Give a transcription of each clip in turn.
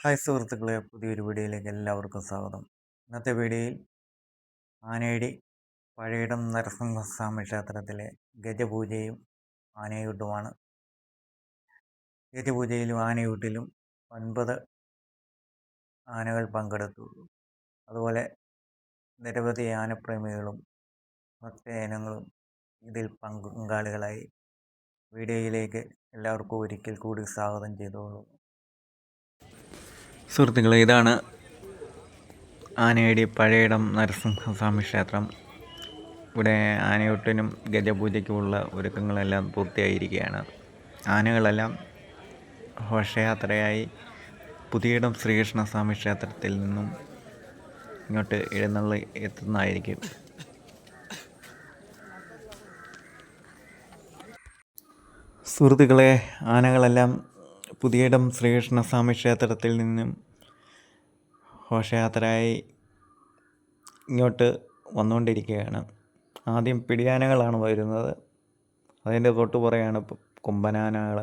Hi സുഹൃത്തുക്കളെ, പുതിയൊരു വീഡിയോയിലേക്ക് എല്ലാവർക്കും സ്വാഗതം. ഇന്നത്തെ വീഡിയോയിൽ ആനയടി പഴയിടം നരസിംഹസ്വാമി ക്ഷേത്രത്തിലെ ഗജപൂജയും ആനയൂട്ടുമാണ്. ഗജപൂജയിലും ആനയൂട്ടിലും 9 ആനകൾ പങ്കെടുത്തു. അതുപോലെ നിരവധി ആനപ്രേമികളും ഭക്തജനങ്ങളും ഇതിൽ പങ്കാളികളായി. വീഡിയോയിലേക്ക് എല്ലാവർക്കും ഒരിക്കൽ കൂടി സ്വാഗതം ചെയ്തോളൂ. സുഹൃത്തുക്കളെ, ഇതാണ് ആനയടി പഴയിടം നരസിംഹസ്വാമി ക്ഷേത്രം. ഇവിടെ ആനയൂട്ടിനും ഗജപൂജയ്ക്കുമുള്ള ഒരുക്കങ്ങളെല്ലാം പൂർത്തിയായിരിക്കുകയാണ്. ആനകളെല്ലാം ഘോഷയാത്രയായി പുതിയിടം ശ്രീകൃഷ്ണസ്വാമി ക്ഷേത്രത്തിൽ നിന്നും ഇങ്ങോട്ട് എഴുന്നള്ളി എത്തുന്നതായിരിക്കും. സുഹൃത്തുക്കളെ, ആനകളെല്ലാം പുതിയിടം ശ്രീകൃഷ്ണസ്വാമി ക്ഷേത്രത്തിൽ നിന്നും ഘോഷയാത്രയായി ഇങ്ങോട്ട് വന്നുകൊണ്ടിരിക്കുകയാണ്. ആദ്യം പിടിയാനകളാണ് വരുന്നത്. അതിൻ്റെ തൊട്ടുപുറയാണ് കൊമ്പനാനകൾ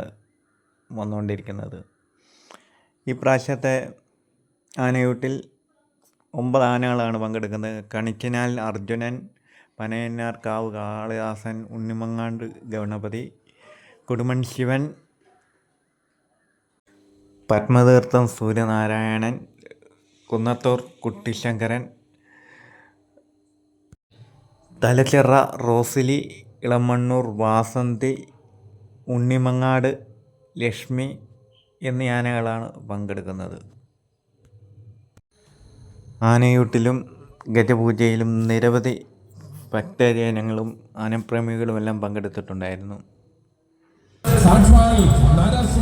വന്നുകൊണ്ടിരിക്കുന്നത്. ഈ പ്രാവശ്യത്തെ ആനയൂട്ടിൽ 9 ആനകളാണ് പങ്കെടുക്കുന്നത്. കണിക്കനാൽ അർജുനൻ, പനയന്നാർ കാവ് കാളിദാസൻ, ഉണ്ണിമങ്ങാണ്ട് ഗണപതി, കൊടുമൺ ശിവൻ, പത്മതീർത്ഥം സൂര്യനാരായണൻ, കുന്നത്തൂർ കുട്ടിശങ്കരൻ, തലച്ചിറ റോസിലി, ഇളമണ്ണൂർ വാസന്തി, ഉണ്ണിമങ്ങാട് ലക്ഷ്മി എന്നീ ആനകളാണ് പങ്കെടുക്കുന്നത്. ആനയൂട്ടിലും ഗജപൂജയിലും നിരവധി ഭക്തജനങ്ങളും ആനപ്രേമികളുമെല്ലാം പങ്കെടുത്തിട്ടുണ്ടായിരുന്നു.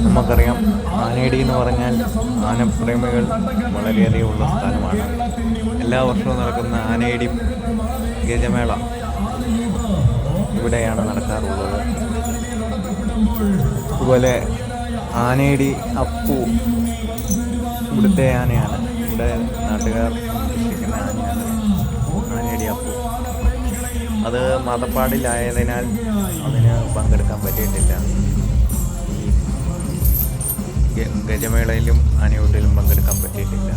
നമുക്കറിയാം, ആനയടി എന്ന് പറഞ്ഞാൽ ആനപ്രേമികൾ വളരെയധികം ഉള്ള സ്ഥലമാണ്. എല്ലാ വർഷവും നടക്കുന്ന ആനയടി ഗജമേള ഇവിടെയാണ് നടക്കാറുള്ളത്. അതുപോലെ ആനയടി അപ്പു ഇവിടുത്തെ ആനയാണ്. ഇവിടെ നാട്ടുകാർ വിശ്വസിക്കുന്ന ആനയാണ് ആനയടി അപ്പു. അത് മതപ്പാടിലായതിനാൽ അതിന് പങ്കെടുക്കാൻ പറ്റിയിട്ടില്ല. ഗജമേളയിലും ആനയൂട്ടിലും പങ്കെടുക്കാൻ പറ്റിയിട്ടില്ല.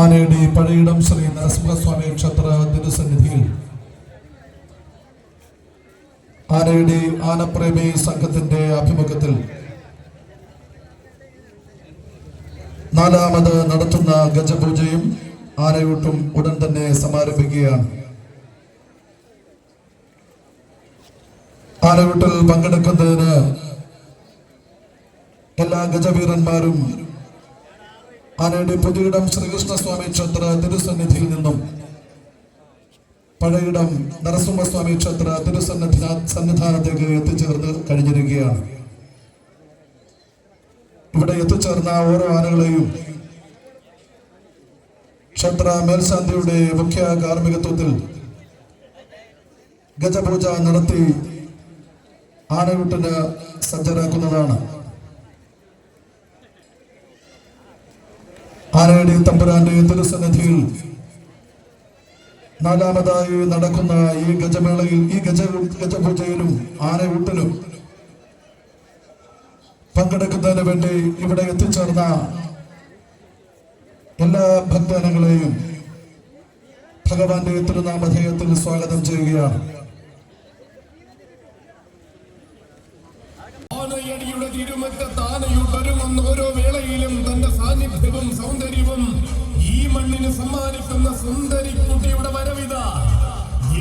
ആനയുടെ പഴയിടം ശ്രീ നരസിംഹസ്വാമി ക്ഷേത്ര തിരുസന്നിധിയിൽ ആനയുടെ ആനപ്രേമി സംഘത്തിന്റെ ആഭിമുഖ്യത്തിൽ 4ാമത് നടത്തുന്ന ഗജപൂജയും ആനയൂട്ടും ഉടൻ തന്നെ സമാരംഭിക്കുകയാണ്. ആനയൂട്ടിൽ പങ്കെടുക്കുന്നതിന് എല്ലാ ഗജവീരന്മാരും ആനയുടെ പുതിയിടം ശ്രീകൃഷ്ണസ്വാമി ക്ഷേത്ര തിരുസന്നിധിയിൽ നിന്നും പഴയിടം നരസിംഹസ്വാമി ക്ഷേത്ര സന്നിധാനത്തേക്ക് എത്തിച്ചേർന്ന് കഴിഞ്ഞിരിക്കുകയാണ്. ഇവിടെ എത്തിച്ചേർന്ന ഓരോ ആനകളെയും ക്ഷേത്ര മേൽശാന്തിയുടെ മുഖ്യ കാർമ്മികത്വത്തിൽ ഗജപൂജ നടത്തി ആനയൂട്ടിന് സജ്ജരാക്കുന്നതാണ്. ആനയടി തമ്പുരാന്റെ തിരുസന്നിധിയിൽ 4ാമതായി നടക്കുന്ന ഈ ഗജമേളയിൽ, ഈ ഗജപൂജയിലും ആനയൂട്ടിലും പങ്കെടുക്കുന്നതിന് വേണ്ടി ഇവിടെ എത്തിച്ചേർന്ന എല്ലാ ഭക്തജനങ്ങളെയും ഭഗവാന്റെ തിരുനാമധേയത്തിൽ സ്വാഗതം ചെയ്യുകയാണ്. ആനയടിയുടെ തിരുമുറ്റത്ത് ആനയൂട്ടൊരുങ്ങുന്ന ഓരോ വേളയിലും തന്റെ സാന്നിധ്യവും സൗന്ദര്യവും ഈ മണ്ണിന് സമ്മാനിക്കുന്ന സുന്ദരി കുട്ടിയുടെ വരവിത.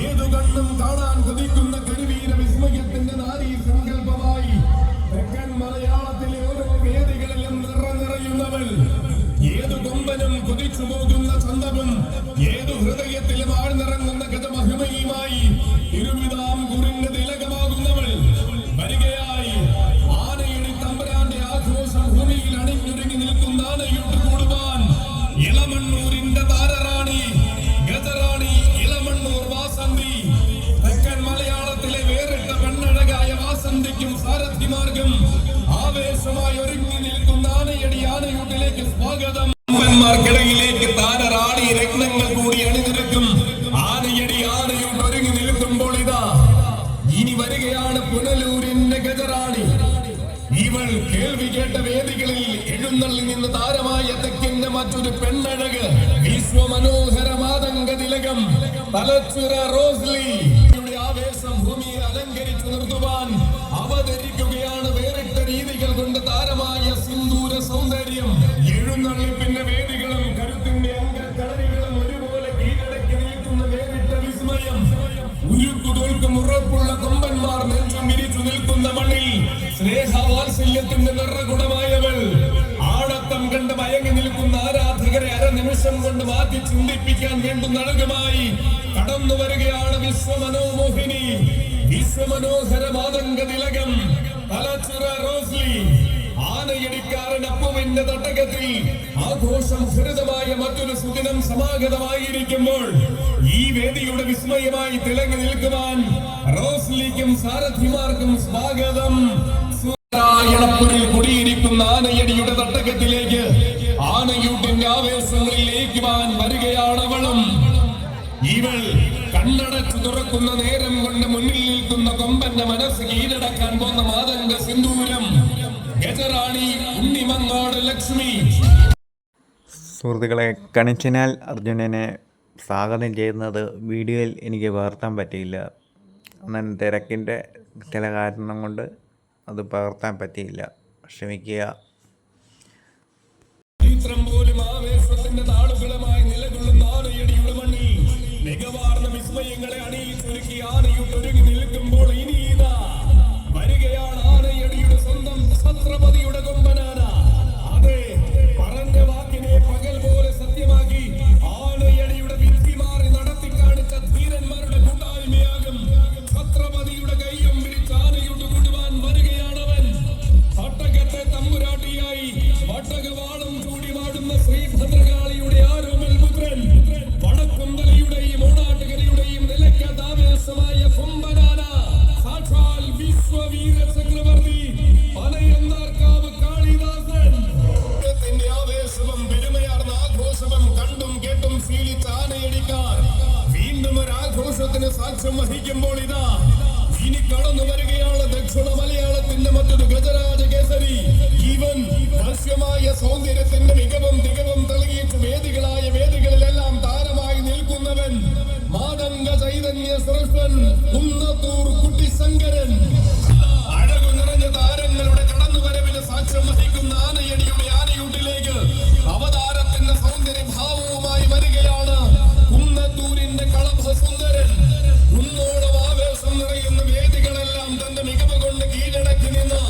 ഏതു കണ്ണും കാണാൻ കൊതിക്കുന്ന കരുവീര വിസ്മയത്തിന്റെ നാരീ സങ്കല്പമായി തെക്കൻ മലയാളത്തിലെ ഓരോ വേദികളിലും നിറയുന്നവൾ. ഏതു കൊമ്പനും കൊതിച്ചു പോകുന്ന ചന്തവും ഏതു ഹൃദയത്തിലും ആഴ്ന്നിറങ്ങുന്ന ഗജമഹിമയുമായി തിരുവിതാംകൂറിന്റെ തിലകമാകുന്നവൾ വരികയായി. ആനയടി തമ്പുരാന്റെ ആഘോഷ ഭൂമിയിൽ അണിഞ്ഞൊരുങ്ങി നിൽക്കുന്ന ആനയൂട്ട് കൂടുവാൻ ഇളമണ്ണൂരിന്റെ താരറാണി ഗജറാണി ഇളമണ്ണൂർ വാസന്തി. തെക്കൻ മലയാളത്തിലെ വേറിട്ട പെണ്ണഴകായ വാസന്തിക്കും സാരഥിമാർഗം ആവേശമായി ഒരുങ്ങി നിൽക്കുന്ന ആനയടി ആനയൂട്ടിലേക്ക് സ്വാഗതം. ിലേക്ക് താരറാണി രത്നങ്ങൾ കൂടി അണിനിരക്കും ആനയടി ആനയൂട്ട് ഒരുങ്ങി നിൽക്കുമ്പോൾ ഇതാ വരികയാണ് പുനലൂരിന്റെ ഗജറാണി. ഇവൾ കേൾവി കേട്ട വേദികളിൽ എഴുന്നള്ളി നിന്ന് താരമായ തെക്കിന്റെ മറ്റൊരു പെണ്ണഴക്, വിശ്വമനോഹര മാതംഗ തിലകം തലച്ചുര റോസ്ലി ആവേശം ഭൂമിയെ അലങ്കരിച്ചു നിർത്തുവാൻ അവതരിക്കുകയാണ്. വേറിട്ട രീതികൾ കൊണ്ട് താരമായ സിന്ദൂര സൗന്ദര്യം. എഴുന്നള്ളിപ്പിന്റെ വേദികളും കരുത്തിന്റെ അംഗക്കളരികളും ഒരുപോലെ കീഴടക്കി നിൽക്കുന്ന വേറിട്ട വിസ്മയം. ഉരുക്കുതോൽക്കും ഉറപ്പുള്ള കൊമ്പന്മാർ നെഞ്ചും വിരിച്ചു നിൽക്കുന്ന മണ്ണിൽ സ്നേഹവാത്സല്യത്തിന്റെ നിറകുടമായവൾ. ആടത്തം കണ്ട് മയങ്ങി നിൽക്കുന്ന ആരാധകരെ അരനിമിഷം കൊണ്ട് മാറ്റി ചിന്തിപ്പിക്കാൻ വേണ്ടുന്ന അഴകുമായി കടന്നു വരികയാണ് വിശ്വമനോമോഹിനി, വിശ്വമനോഹര മാതംഗ തിലകം തലച്ചുര റോസ്ലി. ആനയടിക്കാരൻ അപ്പുവിന്റെ തട്ടകത്തിൽ ആഘോഷം ഹൃദമായ മറ്റൊരു സുദിനം സമാഗതമായിരിക്കുമ്പോൾ ഈ വേദിയുടെ വിസ്മയമായി തിളങ്ങി നിൽക്കുവാൻ റോസ്ലിക്കും സാരഥിമാർക്കും സ്വാഗതം. ിൽ കുടിയിരിക്കുന്ന ആനയടിയുടെ തട്ടകത്തിലേക്ക് ആനയൂട്ടിന്റെ ആവേശങ്ങളിൽ ലയിക്കുവാൻ വരികയാണവളും. ഇവൾ കണ്ണടച്ചു തുറക്കുന്ന നേരം കൊണ്ട് മുന്നിൽ നിൽക്കുന്ന കൊമ്പന്റെ മനസ്സ് കീഴടക്കാൻ പോന്ന മാതംഗ സിന്ദൂരം ഗജറാണി ഉണ്ണിമങ്ങാട് ലക്ഷ്മി. സുഹൃത്തുക്കളെ, കണിച്ചനാൽ അർജുനനെ സ്വാഗതം ചെയ്യുന്നത് വീഡിയോയിൽ എനിക്ക് പകർത്താൻ പറ്റിയില്ല. അന്ന് തിരക്കിൻ്റെ ചില കാരണം കൊണ്ട് അത് പകർത്താൻ പറ്റിയില്ല, ക്ഷമിക്കുക. ചരിത്രം പോലും ആവേശത്തിന്റെ താളുകളുമായി നിലകൊള്ളുന്ന ആനയടിയുടെ മണ്ണിൽ മികവാർന്ന വിസ്മയങ്ങളെ അണിയിച്ചൊരുക്കി ആനയുട്ടൊരുങ്ങി നിൽക്കുമ്പോൾ ഇനി ഇതാ വരികയാണ് ആനയടിയുടെ സ്വന്തം ഛത്രപതിയുടെ കൊമ്പനാന. അതെ, പറഞ്ഞ വാക്കിനെ പകൽ പോലെ സത്യമാക്കി ആനയടിയുടെ വിധി മാറി നടത്തി കാണിച്ച ധീരന്മാരുടെ കൂട്ടായ്മയാകും ഛത്രപതിയുടെ കൈയും വിരിച്ച് ആനയോട് കൂടുവാൻ വരികയാണവൻ. തട്ടകത്തെ തമ്പുരാട്ടിയായി വട്ടകവാളം ചൂടി വാടുന്ന ശ്രീഭദ്രകാളിയുടെ ആരോമൽ പുത്രൻ, വടക്കുംതലയുടെയും ഓണാട്ടുകരയുടെയും നിലയ്ക്കാവേശമായ കൊമ്പനാന, സാക്ഷാൽ വിശ്വവീര ചക്രവർത്തി പനയന്നാർക്കാവ് കാളിദാസൻ. ആവേശവും പെരുമയാർന്ന ആഘോഷവും കണ്ടും കേട്ടും ശീലിച്ച ആനയടിക്കാർ വീണ്ടും ഒരു ആഘോഷത്തിന് സാക്ഷ്യം വഹിക്കുമ്പോൾ ഇതാ ഇനി കടന്നു വരികയാണ് ദക്ഷിണ മലയാളത്തിന്റെ മറ്റൊരു ഗജരാജ കേസരി. ഇവൻ വശ്യമായ സൗന്ദര്യത്തിന്റെ മികവും തികവും തെളിയിച്ച് വേദികളിലെല്ലാം താരമായി നിൽക്കുന്നവൻ മാതംഗ ചൈതന്യ ശ്രേഷ്ഠൻ കുന്നത്തൂർ കുട്ടിശങ്കരൻ. അഴകു നിറഞ്ഞ താരങ്ങളുടെ കടന്നുവരവിന് സാക്ഷ്യം വഹിക്കുന്ന ആനയടിയുടെ ആനയൂട്ടിലേക്ക് അവതാരത്തിന്റെ സൗന്ദര്യ ഭാവവുമായി വരികയാണ് കുന്നത്തൂരിന്റെ കളഭ സുന്ദരൻ. കുന്നോളം ആവേശം നിറയുന്ന വേദികളെല്ലാം തന്റെ മികവ് കൊണ്ട് കീഴടക്കി നിന്ന്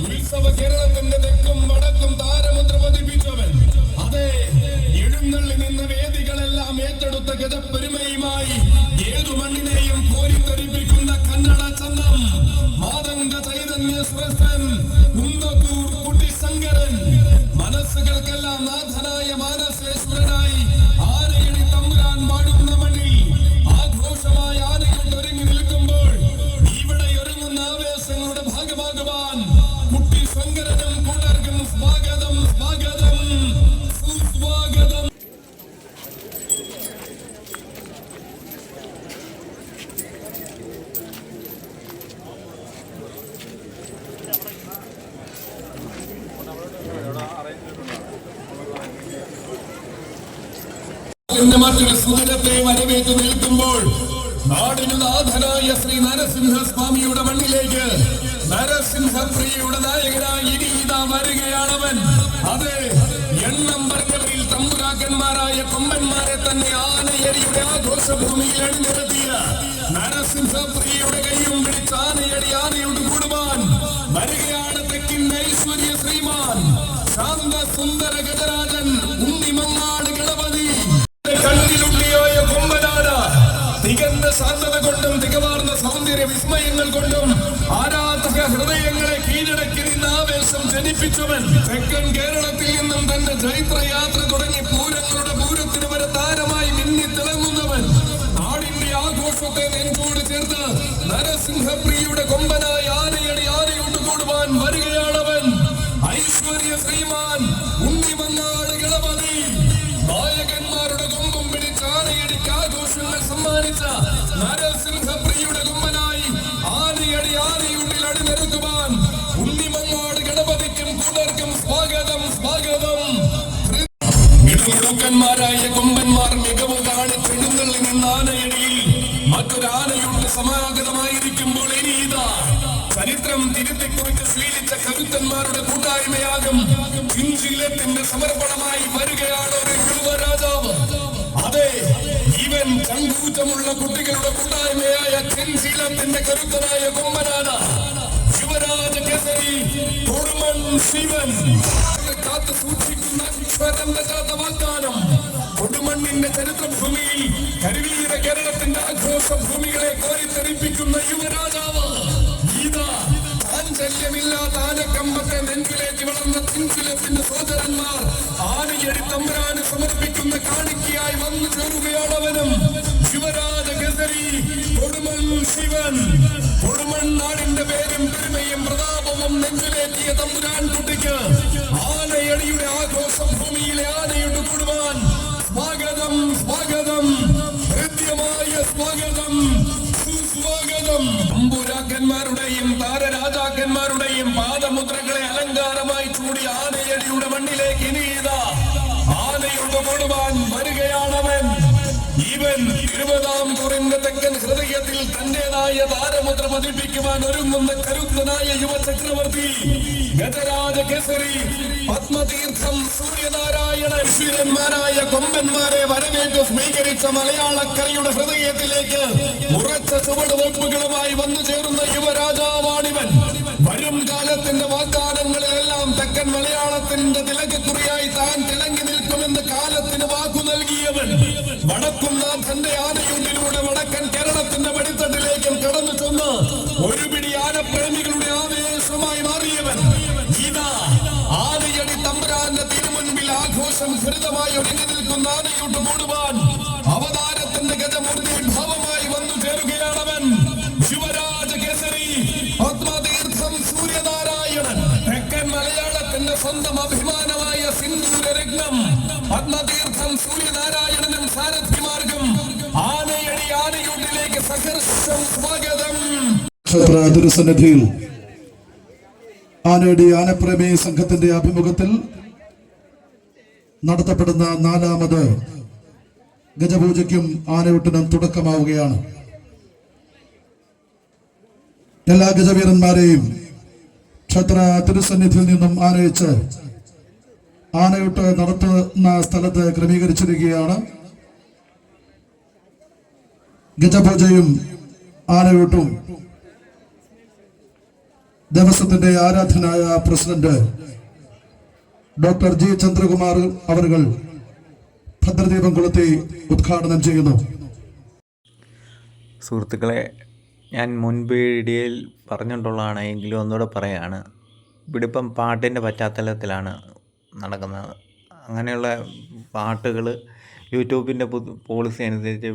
ഉത്സവ കേരളത്തിന്റെ തെക്കും വടക്കും താരമുദ്ര പതിപ്പിച്ചവൻ. അതെ, എഴുന്നള്ളി നിന്ന വേദികളെല്ലാം ഏറ്റെടുത്ത ഗജപ്പെരുമയുമായി ഏതു മണ്ണിനെയും കോരിത്തെറിപ്പിക്കുന്ന കന്നഡ ചന്ദം മാതംഗ ചൈതന്യ ശ്രേഷ്ഠൻ കുന്നത്തൂർ കുട്ടിശങ്കരൻ. മനസ്സുകൾക്കെല്ലാം നാഥനായ മാനസേശ്വരനായി ആനയടി തമ്പുരാൻ പാടുന്ന മണ്ണിൽ ആഘോഷമായ ആനകൾ ഒരുങ്ങി നിൽക്കുമ്പോൾ ഇവിടെ ഒരുങ്ങുന്ന ആവേശങ്ങളുടെ ഭാഗമാകുവാൻ കുട്ടിശങ്കരനും കൂട്ടർക്കും സ്വാഗതം, സ്വാഗതം, സുസ്വാഗതം. മറ്റൊരു സുദിനത്തെ വരവേറ്റ് നിൽക്കുമ്പോൾ നാടിനു നാഥനായ ശ്രീ നരസിംഹസ്വാമിയുടെ മണ്ണിലേക്ക് നരസിംഹപ്രിയയുടെ നായകനായി ഇനി ഇതാ വരികയാണവൻ. അതെ, എണ്ണം പറഞ്ഞവരിൽ തമ്പുരാക്കന്മാരായ കൊമ്പന്മാരെ തന്നെ ആനയടിയുടെ ആഘോഷഭൂമിയിൽ അണിനിരത്തിയ നരസിംഹപ്രിയയുടെ കൈയും പിടിച്ച് ആനയടി ആനയോട് കൂടുവാൻ വരികയാണ് തെക്കിന്റെ ഐശ്വര്യ ശ്രീമാൻ ശാന്ത സുന്ദര ഗജരാജൻ ഉണ്ണിമങ്ങാട് ഗണപതി. കണ്ണിലുണ്ണിയായ കൊമ്പനാന തികഞ്ഞ ശാന്തത കൊണ്ടും തികവാർന്ന സൗന്ദര്യ വിസ്മയങ്ങൾ കൊണ്ടും ആരാധക ഹൃദയങ്ങളെ കീഴടക്കി നിന്ന് ആവേശം ജനിപ്പിച്ചവൻ. തെക്കൻ കേരളത്തിൽ നിന്നും തന്റെ ചൈത്രയാത്ര തുടങ്ങി പൂരങ്ങളുടെ പൂരത്തിന് വരെ താരമായി മിന്നി തിളങ്ങുന്നവൻ. നാടിന്റെ ആഘോഷത്തെ നെഞ്ചോട് ചേർത്ത് നരസിംഹപ്രിയയുടെ കൊമ്പനായ ആനയടി ആനയോട് കൂടുവാൻ വരികയാണവൻ ഐശ്വര്യ ശ്രീമാൻ ഉണ്ണിമങ്ങാട് ഗണപതി. നായകന്മാരുടെ കൊമ്പും പിടിച്ച് ആനയടിക്ക് ആഘോഷങ്ങൾ സമ്മാനിച്ച നരസിംഹപ്രിയയുടെ കൊമ്പനായി ആനയടി രാജാക്കന്മാരുടെ കൂട്ടായ്മയാകും ഇഞ്ചിലത്തിന്റെ സമർപ്പണമായി വരികയാണ് ഒരു യുവരാജാവ്. അതെ, ഇവൻ ചങ്കൂറ്റമുള്ള കുട്ടികളുടെ കൂട്ടായ്മയായ ചെൻശീലത്തിന്റെ കരുത്തനായ കൊമ്പനാണ് യുവരാജ കേസരി കൊടുമൺ ശിവൻ. കാത്തു സൂക്ഷിക്കുന്ന കാത്ത വാഗ്ദാനം കൊടുമണ്ണിന്റെ ചരിത്രഭൂമിയിൽ കരുവീര കേരളത്തിന്റെ ആഘോഷ ഭൂമികളെ കോരിത്തെറിപ്പിക്കുന്ന യുവരാജാവ്. ഇതാ ചാഞ്ചല്യമില്ലാത്ത ആനക്കമ്പത്തെ നെഞ്ചിലേക്ക് വളർന്ന ചിൻചിലത്തിന്റെ സോദരന്മാർ ആനയടി തമ്പുരാന് സമർപ്പിക്കുന്ന കാണിക്കയായി വന്നു ചേരുകയാണവനും യുവരാജ കേസരി കൊടുമൺ ശിവൻ. കൊടുമൺ നാടിന്റെ പേരും പെരുമയും പ്രതാപവും നെഞ്ചിലേറ്റിയ തമ്പുരാൻ കുട്ടിക്ക് ആനയടിയുടെ ആഘോഷ ഭൂമിയിലെ ആനയുടെ കൂടുവാൻ സ്വാഗതം, സ്വാഗതം, ഹൃദ്യമായ സ്വാഗതം, സുസ്വാഗതം. തമ്പുരാക്കന്മാരുടെയും താരരാജാക്കന്മാരുടെയും പാദമുദ്രകളെ അലങ്കാരമായി ചൂടി ആനയടിയുടെ മണ്ണിലേക്ക് ഇനിയിതാ ആനയുടെ കൊടുവാൻ വരികയാണവൻ. ഇവൻ 20-ാം കുറിന്റെ തെക്കൻ ഹൃദയത്തിൽ തന്റേതായ താരമുദ്ര പതിപ്പിക്കുവാൻ ഒരുങ്ങുന്ന കരുത്തനായ യുവചക്രവർത്തി ഗജരാജ കേസരി പത്മതീർത്ഥം സൂര്യനാരായണൻ. വീരന്മാരായ കൊമ്പന്മാരെ വരവേറ്റ് സ്വീകരിച്ച മലയാളക്കരയുടെ ഹൃദയത്തിലേക്ക് ഉറച്ച ചുവടുവെപ്പുകളുമായി വന്നു ചേർന്ന യുവരാജാവാണിവൻ. വരും കാലത്തിന്റെ വാഗ്ദാനങ്ങളിലെല്ലാം തെക്കൻ മലയാളത്തിന്റെ തിലകക്കുറിയായി താൻ തിളങ്ങി നിൽക്കുമെന്ന് കാലത്തിന് വാക്കു നൽകിയവൻ. വടക്കുംനാഥന്റെ ആനയൂട്ടിലൂടെ വടക്കൻ കേരളത്തിന്റെ വെടിത്തട്ടിലേക്കും കടന്നു ചെന്ന് ഒരു പിടി ആനപ്രേമികളുടെ ആവേശമായി മാറിയവൻ. ഇതാ ആനയടി തമ്പുരാന്റെ തിരുമുൻപിൽ ആഘോഷം ഹൃദമായി ഒരുങ്ങി നിൽക്കുന്ന ആനയൂട്ട് കൂടുവാൻ അവതാരത്തിന്റെ ഗജമൂർത്തി ഭാവമായി വന്നു ചേരുകയാണവൻ ശിവരാജ കേസരി പത്മതീർത്ഥം സൂര്യനാരായണൻ. തെക്കൻ മലയാളത്തിന്റെ സ്വന്തം അഭിമാനമായ സിന്ദൂര രത്നം പത്മതീർത്ഥം സൂര്യനാരായണനും സാരഥിമാർഗം ആനയടി ആനയൂട്ടിലേക്ക് സഹർഷം സ്വാഗതം. ക്ഷേത്ര തിരുസന്നിധിയിൽ ആനയടി ആനപ്രേമി സംഘത്തിന്റെ ആഭിമുഖ്യത്തിൽ നടത്തപ്പെടുന്ന 4ാമത് ഗജപൂജയ്ക്കും ആനയൂട്ടിനും തുടക്കമാവുകയാണ്. എല്ലാ ഗജവീരന്മാരെയും ക്ഷേത്ര തിരുസന്നിധിയിൽ നിന്നും ആനയിച്ച് ആനയൂട്ട് നടത്തുന്ന സ്ഥലത്ത് ക്രമീകരിച്ചിരിക്കുകയാണ്. ഗജപൂജയും ആനയൂട്ടും ദേവസ്വത്തിന്റെ ആരാധനായ പ്രസിഡന്റ് ഡോക്ടർ ജി ചന്ദ്രകുമാർ അവர்கள் ഭദ്രദീപം കൊളുത്തി ഉദ്ഘാടനം ചെയ്യുന്നു. സുഹൃത്തുക്കളെ, ഞാൻ മുൻപ് വീഡിയോയിൽ പറഞ്ഞിട്ടുള്ളതാണ്, എങ്കിലും ഒന്നുകൂടെ പറയുകയാണ്. ഇവിടെ ഇപ്പം പാട്ടിൻ്റെ പശ്ചാത്തലത്തിലാണ് നടക്കുന്നത്. അങ്ങനെയുള്ള പാട്ടുകൾ യൂട്യൂബിൻ്റെ പോളിസി അനുസരിച്ച്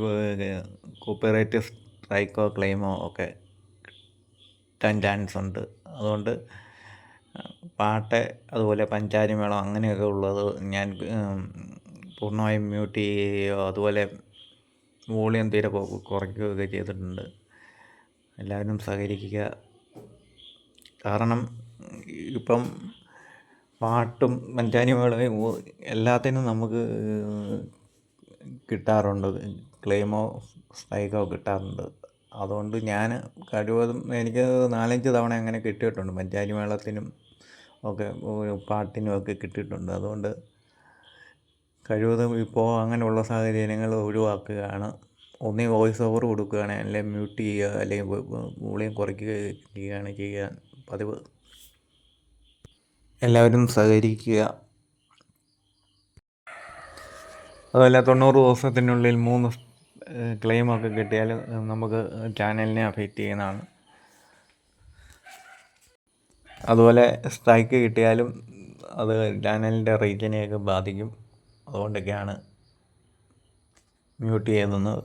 കോപ്പിറൈറ്റ് സ്ട്രൈക്കോ ക്ലെയിമോ ഒക്കെ കിട്ടാൻ ചാൻസ് ഉണ്ട്. അതുകൊണ്ട് പാട്ട് അതുപോലെ പഞ്ചാരിമേളം അങ്ങനെയൊക്കെ ഉള്ളത് ഞാൻ പൂർണ്ണമായും മ്യൂട്ട് ചെയ്യുകയോ അതുപോലെ വോളിയം തീരെ കുറയ്ക്കുകയൊക്കെ ചെയ്തിട്ടുണ്ട്. എല്ലാവരും സഹകരിക്കുക. കാരണം ഇപ്പം പാട്ടും പഞ്ചാരിമേളവും എല്ലാത്തിനും നമുക്ക് കിട്ടാറുണ്ട്, ക്ലെയിമോ സ്ട്രൈക്കോ കിട്ടാറുണ്ട്. അതുകൊണ്ട് ഞാൻ കഴിവതും എനിക്ക് 4-5 തവണ അങ്ങനെ കിട്ടിയിട്ടുണ്ട്. പഞ്ചാരിമേളത്തിനും ഒക്കെ പാട്ടിനും ഒക്കെ കിട്ടിയിട്ടുണ്ട്. അതുകൊണ്ട് കഴിവതും ഇപ്പോൾ അങ്ങനെയുള്ള സാഹചര്യങ്ങൾ ഒഴിവാക്കുകയാണ്. ഒന്നീ വോയിസ് ഓവർ കൊടുക്കുകയാണ്, അല്ലെങ്കിൽ മ്യൂട്ട് ചെയ്യുക, അല്ലെങ്കിൽ വോളിയം കുറയ്ക്കുകയാണ് ചെയ്യാൻ പതിവ്. എല്ലാവരും സഹകരിക്കുക. അതുപോലെ 90 ദിവസത്തിനുള്ളിൽ 3 ക്ലെയിമൊക്കെ കിട്ടിയാൽ നമുക്ക് ചാനലിനെ അഫക്റ്റ് ചെയ്യുന്നതാണ്. അതുപോലെ സ്ട്രൈക്ക് കിട്ടിയാലും അത് ചാനലിൻ്റെ റീച്ചിനെയൊക്കെ ബാധിക്കും. അതുകൊണ്ടൊക്കെയാണ് മ്യൂട്ട് ചെയ്യുന്നത്.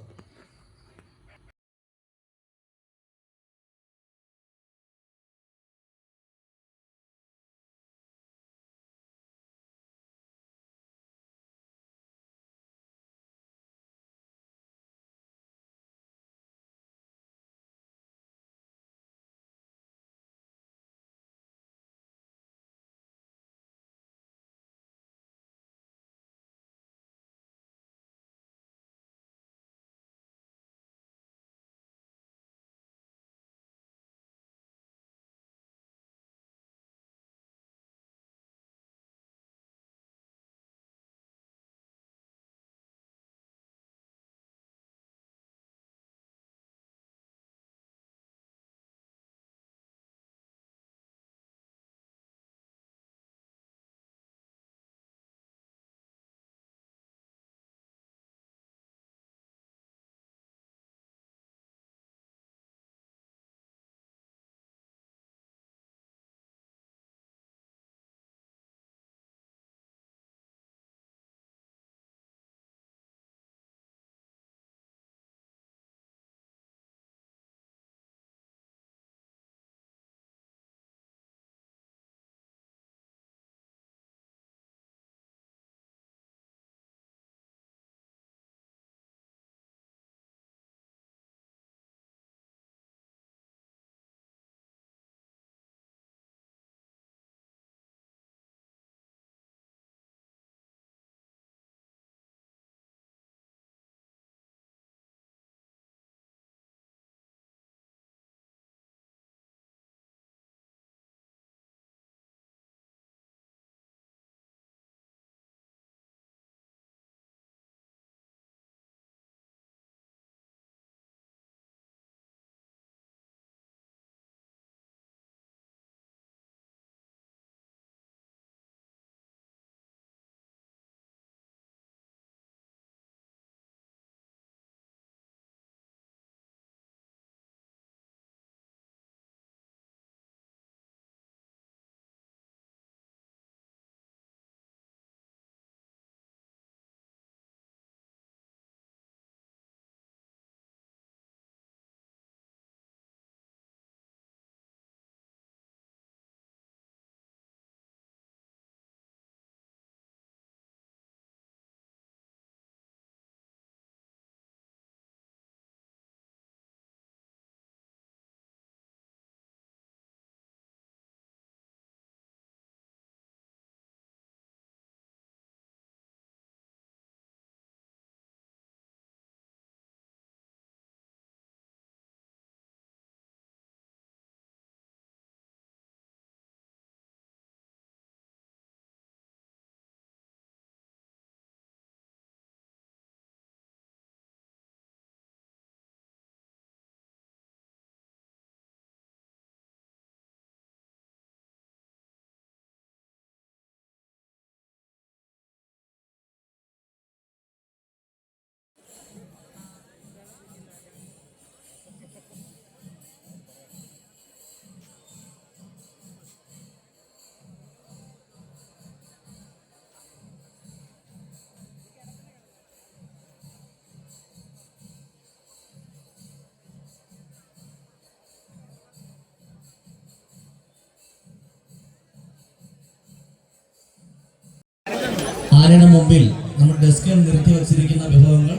മുമ്പിൽ നമ്മൾ ഡെസ്കിൽ നിരത്തി വച്ചിരിക്കുന്ന വിഭവങ്ങൾ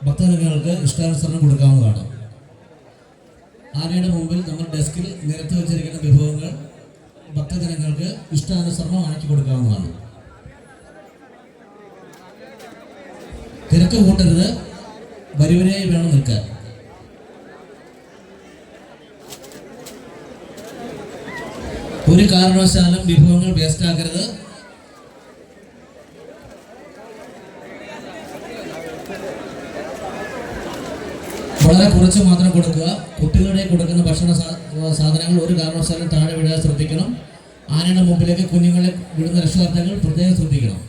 ഭക്തജനങ്ങൾക്ക് ഇഷ്ടാനുസരണം കൊടുക്കാവുന്നതാണ്. ആനയുടെ മുമ്പിൽ നമ്മൾ ഡെസ്കിൽ നിരത്തി വച്ചിരിക്കുന്ന വിഭവങ്ങൾ ഭക്തജനങ്ങൾക്ക് ഇഷ്ടാനുസരണം ആക്കി കൊടുക്കാവുന്നതാണ്. തിരക്ക് കൂട്ടരുത്, വരിവരിയായി വേണം നിൽക്കാൻ. ഒരു കാരണവശാലും വിഭവങ്ങൾ വേസ്റ്റ് ആക്കരുത്. വളരെ കുറച്ച് മാത്രം കൊടുക്കുക. കുട്ടികളുടെ കൊടുക്കുന്ന ഭക്ഷണ സാധനങ്ങൾ ഒരു കാരണവശാലും താഴെ വിടാൻ ശ്രദ്ധിക്കണം. ആനയുടെ മുമ്പിലേക്ക് കുഞ്ഞുങ്ങളെ വിടുന്ന രക്ഷകർത്താക്കൾ പ്രത്യേകം ശ്രദ്ധിക്കണം.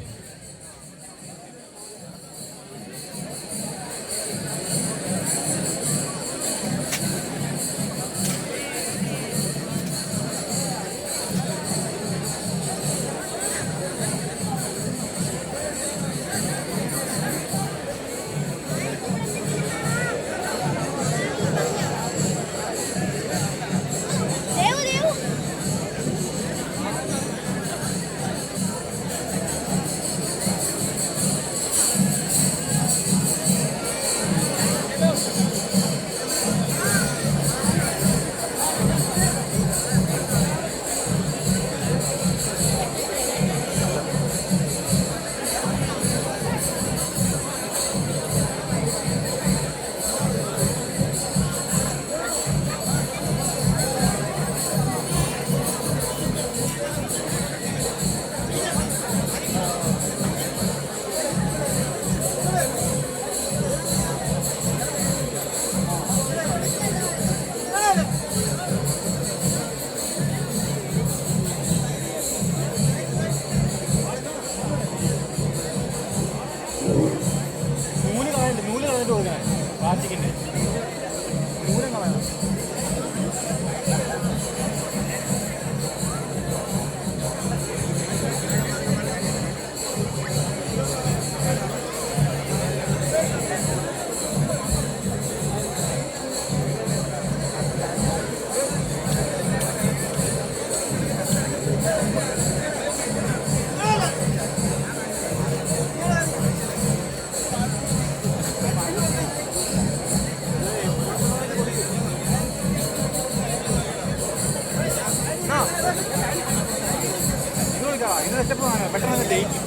പെട്ടെന്ന് ഡേറ്റ്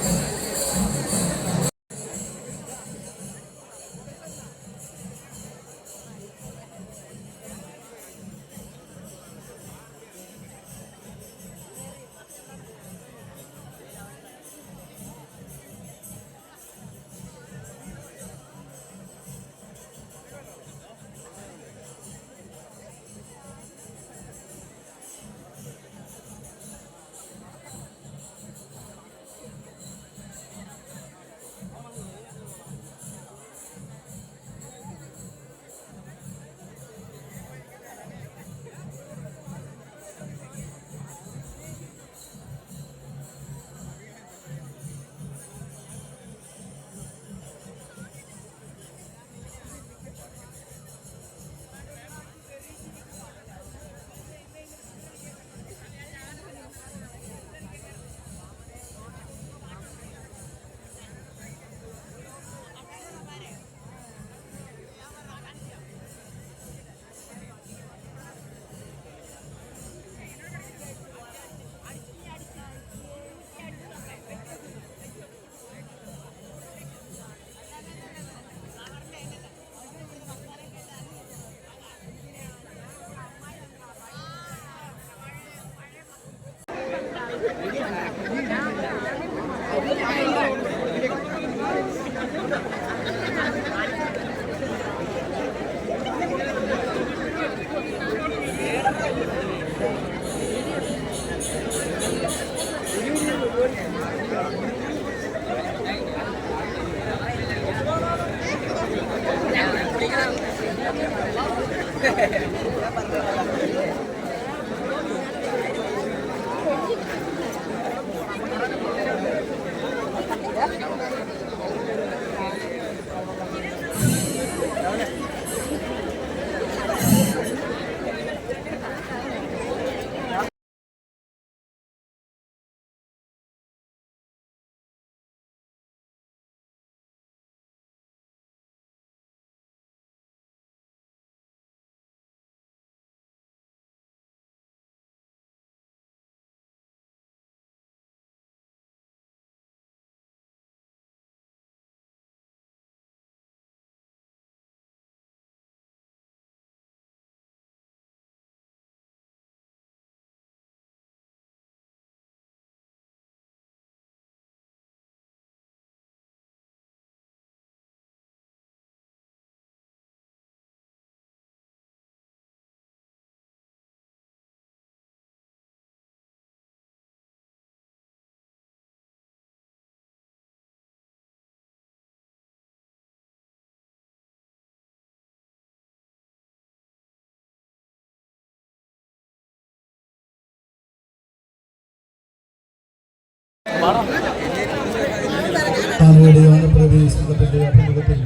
ആനയുടെ ആനപ്രവി സംഘത്തിന്റെ അഭിമുഖത്തിൽ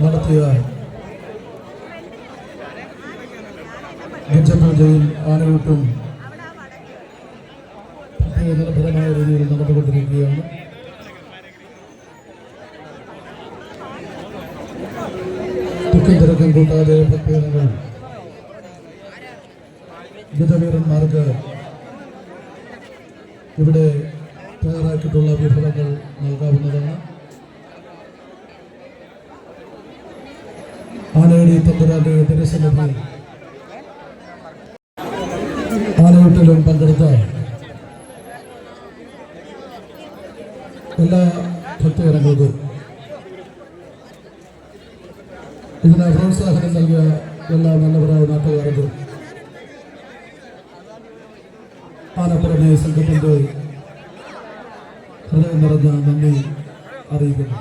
നടത്തിയ ഗജപൂജയും ആനയൂട്ടും നിർഭരമായ രീതിയിൽ നടന്നുകൊണ്ടിരിക്കുകയാണ്. തിക്കും തിരക്കും കൂട്ടാതെ ഭക്തജനങ്ങൾ ഗജവീരന്മാർക്ക് ഇവിടെ തയ്യാറാക്കിയിട്ടുള്ള വിഭവങ്ങൾ നൽകാവുന്നതാണ്. ആനയുടെ തമ്പുരാന്റെ തിരുസന്നിധി ആനയൂട്ടിലും പങ്കെടുത്ത എല്ലാ ഭക്തജനങ്ങൾക്കും ഇതിന് പ്രോത്സാഹനം നൽകിയ എല്ലാ നല്ലവരായ നാട്ടുകാർക്കും ആനപ്പുറമേ സംഘത്തിൻ്റെ ഹൃദയം നിറഞ്ഞ നന്ദി അറിയിക്കുന്നു.